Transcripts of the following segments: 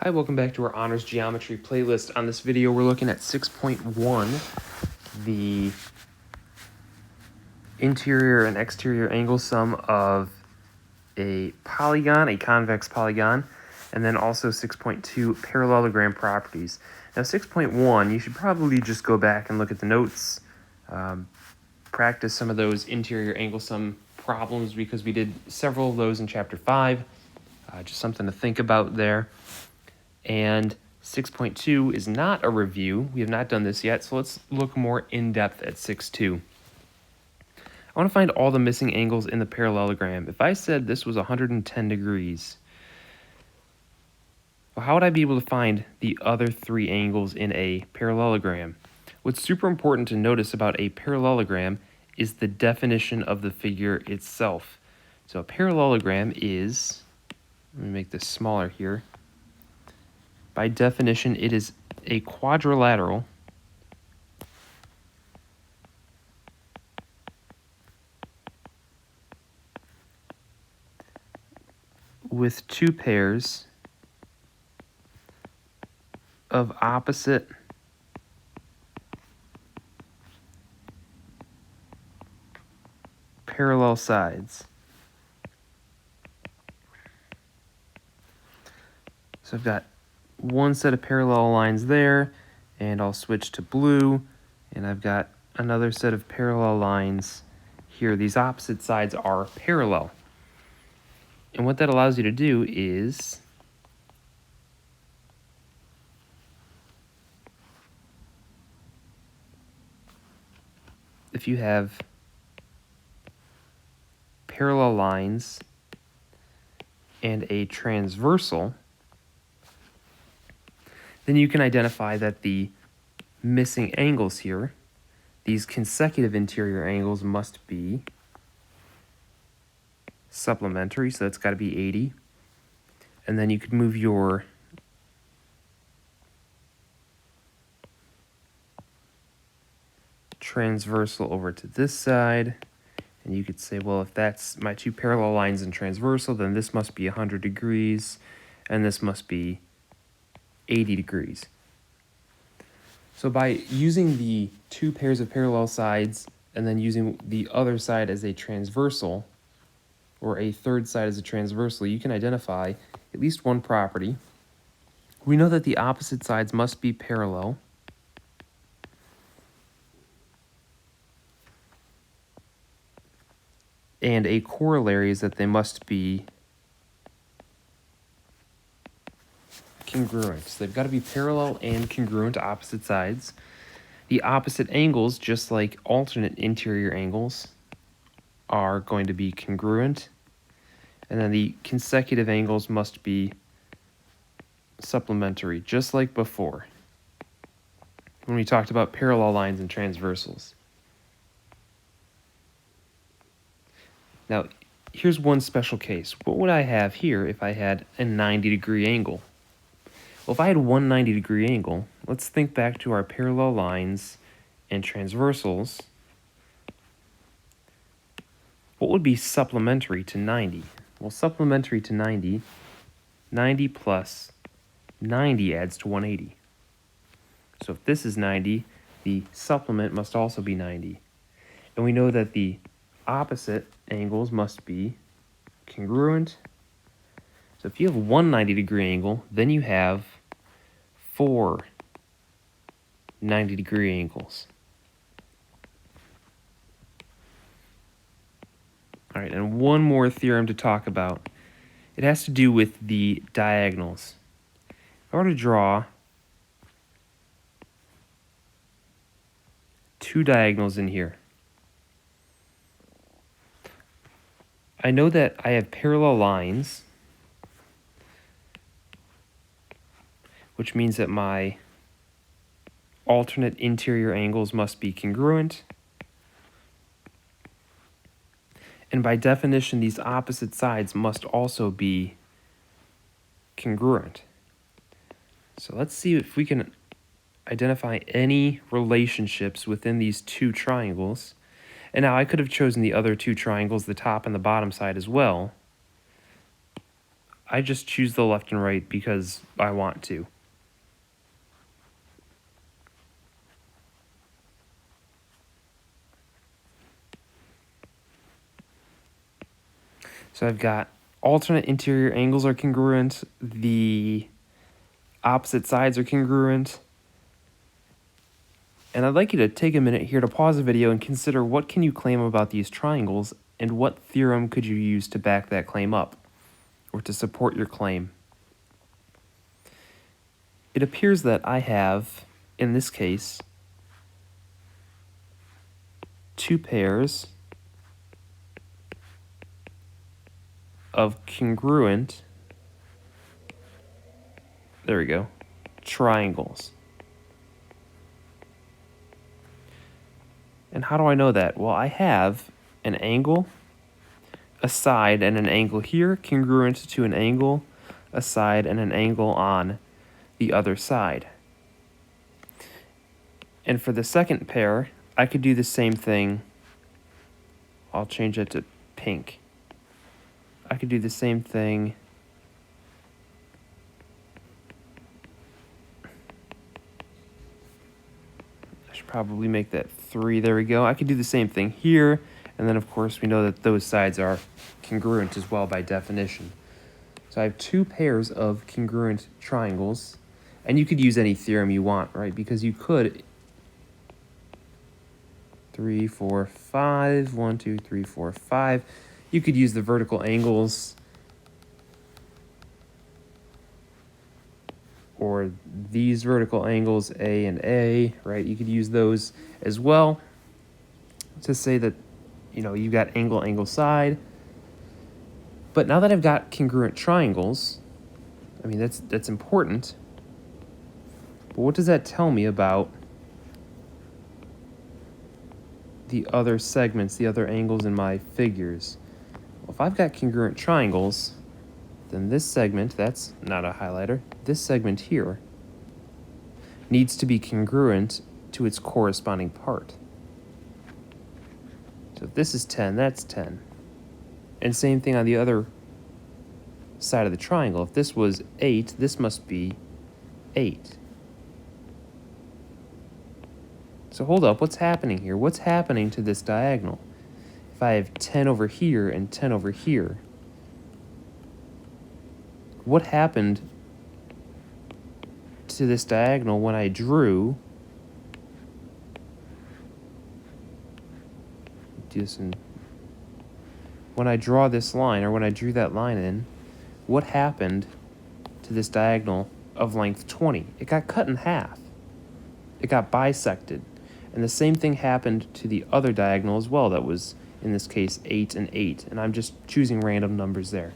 Hi, welcome back to our Honors Geometry playlist. On this video, we're looking at 6.1, the interior and exterior angle sum of a polygon, a convex polygon, and then also 6.2 parallelogram properties. Now 6.1, you should probably just go back and look at the notes, practice some of those interior angle sum problems because we did several of those in chapter 5. Just something to think about there. And 6.2 is not a review. We have not done this yet, so let's look more in depth at 6.2. I want to find all the missing angles in the parallelogram. If I said this was 110 degrees, well, how would I be able to find the other three angles in a parallelogram? What's super important to notice about a parallelogram is the definition of the figure itself. So a parallelogram is, let me make this smaller here. By definition, it is a quadrilateral with two pairs of opposite parallel sides. So I've got one set of parallel lines there, and I'll switch to blue, and I've got another set of parallel lines here. These opposite sides are parallel. And what that allows you to do is if you have parallel lines and a transversal, then you can identify that the missing angles here, these consecutive interior angles, must be supplementary, so that's got to be 80. And then you could move your transversal over to this side, and you could say, well, if that's my two parallel lines in transversal, then this must be 100 degrees, and this must be 80 degrees. So by using the two pairs of parallel sides and then using the other side as a transversal, or a third side as a transversal, you can identify at least one property. We know that the opposite sides must be parallel. And a corollary is that they must be congruent. So they've got to be parallel and congruent to opposite sides. The opposite angles, just like alternate interior angles, are going to be congruent. And then the consecutive angles must be supplementary, just like before when we talked about parallel lines and transversals. Now, here's one special case. What would I have here if I had a 90-degree angle? Well, if I had one 90-degree angle, let's think back to our parallel lines and transversals. What would be supplementary to 90? Well, supplementary to 90, 90 plus 90 adds to 180. So if this is 90, the supplement must also be 90. And we know that the opposite angles must be congruent. So if you have one 90-degree angle, then you have four 90-degree angles. All right, and one more theorem to talk about. It has to do with the diagonals. If I were to draw two diagonals in here, I know that I have parallel lines, which means that my alternate interior angles must be congruent. And by definition, these opposite sides must also be congruent. So let's see if we can identify any relationships within these two triangles. And now I could have chosen the other two triangles, the top and the bottom side as well. I just choose the left and right because I want to. So I've got alternate interior angles are congruent, the opposite sides are congruent. And I'd like you to take a minute here to pause the video and consider what can you claim about these triangles and what theorem could you use to back that claim up or to support your claim. It appears that I have, in this case, two pairs of congruent, there we go, triangles. And how do I know that? Well, I have an angle, a side, and an angle here congruent to an angle, a side, and an angle on the other side. And for the second pair, I could do the same thing. I'll change it to pink. I could do the same thing I should probably make that 3. There we go. I could do the same thing here. And then, of course, we know that those sides are congruent as well by definition. So I have two pairs of congruent triangles. And you could use any theorem you want, right? Because you could 3, 4, 5, 1, 2, 3, 4, 5. You could use the vertical angles or these vertical angles, A and A, right? You could use those as well to say that, you know, you've got angle, angle, side. But now that I've got congruent triangles, I mean, that's important. But what does that tell me about the other segments, the other angles in my figures? Well, if I've got congruent triangles, then this segment, that's not a highlighter, this segment here needs to be congruent to its corresponding part. So if this is 10, that's 10. And same thing on the other side of the triangle. If this was 8, this must be 8. So hold up, what's happening here? What's happening to this diagonal? If I have 10 over here and 10 over here, what happened to this diagonal when I drew when I draw this line, or when I drew that line in, what happened to this diagonal of length 20? It got cut in half. It got bisected. And the same thing happened to the other diagonal as well. That was, in this case, 8 and 8. And I'm just choosing random numbers there.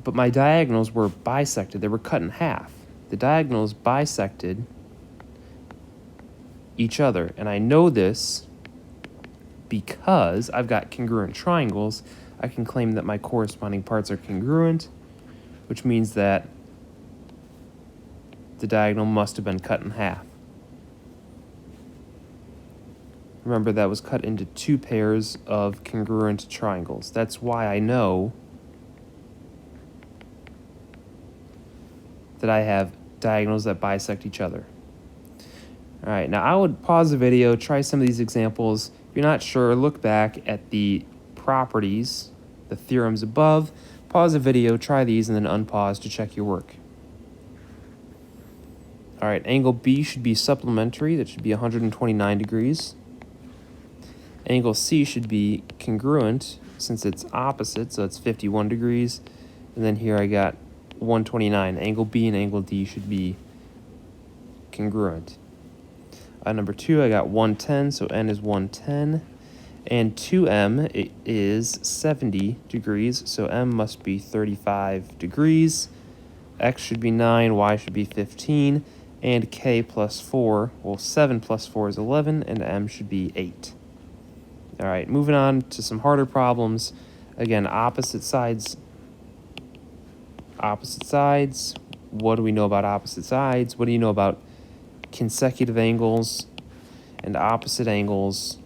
But my diagonals were bisected. They were cut in half. The diagonals bisected each other. And I know this because I've got congruent triangles. I can claim that my corresponding parts are congruent, which means that the diagonal must have been cut in half. Remember, that was cut into two pairs of congruent triangles. That's why I know that I have diagonals that bisect each other. All right, now I would pause the video, try some of these examples. If you're not sure, look back at the properties, the theorems above, pause the video, try these, and then unpause to check your work. All right, angle B should be supplementary. That should be 129 degrees. Angle C should be congruent since it's opposite, so it's 51 degrees. And then here I got 129. Angle B and angle D should be congruent. Number 2, I got 110, so N is 110. And 2M is 70 degrees, so M must be 35 degrees. X should be 9, Y should be 15, and K plus 4, well, 7 plus 4 is 11, and M should be 8. All right, moving on to some harder problems. Again, opposite sides. Opposite sides. What do we know about opposite sides? What do you know about consecutive angles and opposite angles?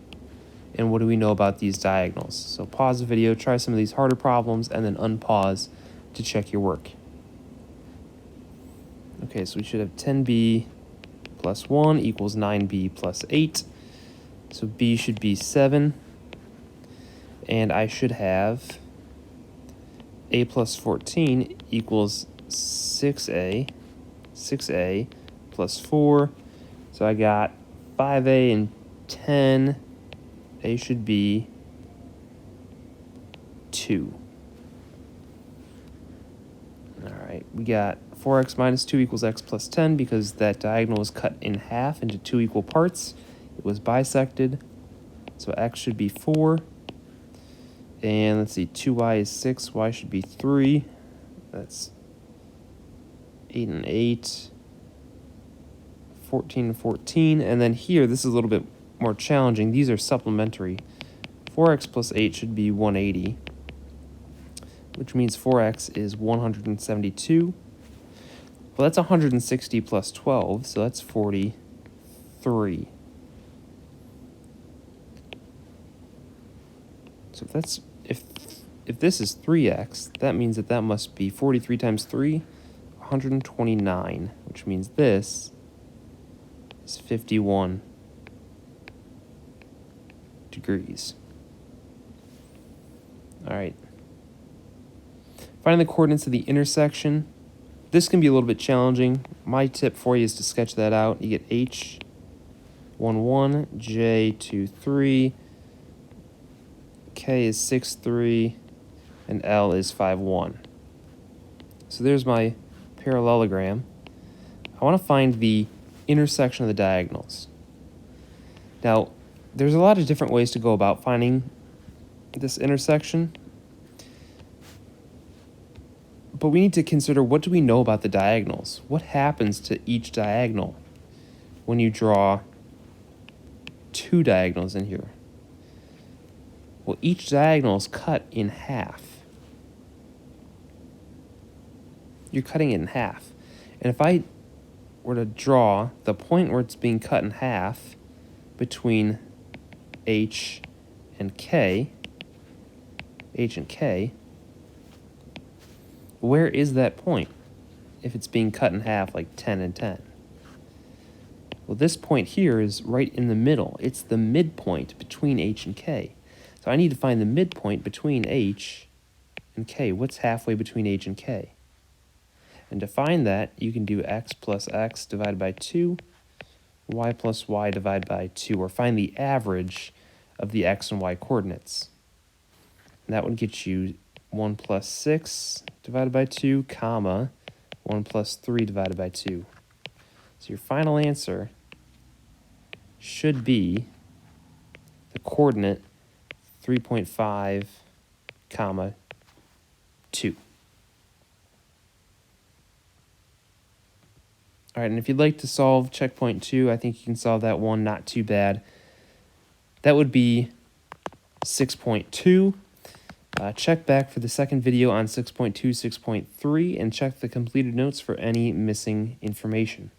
And what do we know about these diagonals? So pause the video, try some of these harder problems, and then unpause to check your work. Okay, so we should have 10b plus 1 equals 9b plus 8. So b should be 7. And I should have a plus 14 equals 6a plus 4. So I got 5a and 10. A should be 2. All right, we got 4x minus 2 equals x plus 10 because that diagonal was cut in half into 2 equal parts. It was bisected, so x should be 4. And let's see, 2y is 6, y should be 3. That's 8 and 8, 14 and 14. And then here, this is a little bit more challenging. These are supplementary. 4x plus 8 should be 180, which means 4x is 172. Well, that's 160 plus 12, so that's 43. So if this is 3x, that means that must be 43 times 3, 129, which means this is 51 degrees. All right. Finding the coordinates of the intersection. This can be a little bit challenging. My tip for you is to sketch that out. You get H 1, J 2, 3, K is 6, 3, and L is 5, 1. So there's my parallelogram. I want to find the intersection of the diagonals. Now, there's a lot of different ways to go about finding this intersection, but we need to consider, what do we know about the diagonals? What happens to each diagonal when you draw two diagonals in here? Well, each diagonal is cut in half. You're cutting it in half. And if I were to draw the point where it's being cut in half between H and K, where is that point if it's being cut in half like 10 and 10? Well, this point here is right in the middle. It's the midpoint between H and K. So I need to find the midpoint between H and K. What's halfway between H and K? And to find that, you can do x plus x divided by 2, y plus y divided by 2, or find the average of the x and y coordinates. And that would get you 1 plus 6 divided by 2, comma, 1 plus 3 divided by 2. So your final answer should be the coordinate 3.5, comma, 2. All right, and if you'd like to solve checkpoint 2, I think you can solve that one not too bad. That would be 6.2. Check back for the second video on 6.2, 6.3, and check the completed notes for any missing information.